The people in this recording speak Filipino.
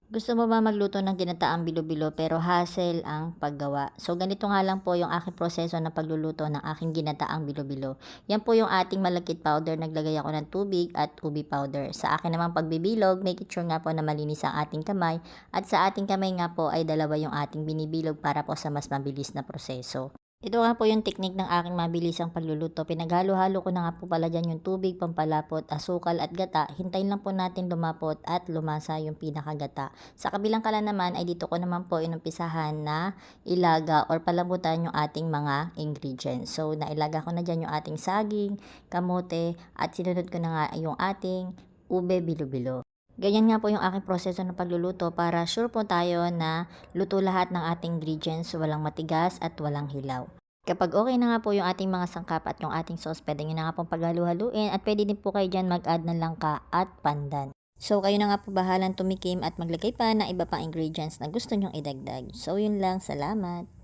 Gusto mo ba magluto ng ginataang bilo-bilo pero hassle ang paggawa? So ganito nga lang po yung aking proseso ng pagluluto ng aking ginataang bilo-bilo. Yan po yung ating malagkit powder, naglagay ako ng tubig at ubi powder. Sa akin namang pagbibilog, make sure nga po na malinis ang ating kamay at sa ating kamay nga po ay dalawa yung ating binibilog para po sa mas mabilis na proseso. Ito nga po yung teknik ng aking mabilisang pagluluto. Pinaghalo-halo ko na nga po pala dyan yung tubig, pampalapot, asukal at gata. Hintayin lang po natin lumapot at lumasa yung pinakagata. Sa kabilang kalan naman ay dito ko naman po inumpisahan na ilaga or palamutan yung ating mga ingredients. So nailaga ko na dyan yung ating saging, kamote at sinunod ko na nga yung ating ube bilo-bilo. Ganyan nga po yung aking proseso ng pagluluto para sure po tayo na luto lahat ng ating ingredients, walang matigas at walang hilaw. Kapag okay na nga po yung ating mga sangkap at yung ating sauce, pwede nyo na nga pong paghalu-haluin at pwede din po kayo dyan mag-add ng langka at pandan. So kayo na nga po bahalang tumikim at maglagay pa ng iba pang ingredients na gusto nyong idagdag. So yun lang, salamat!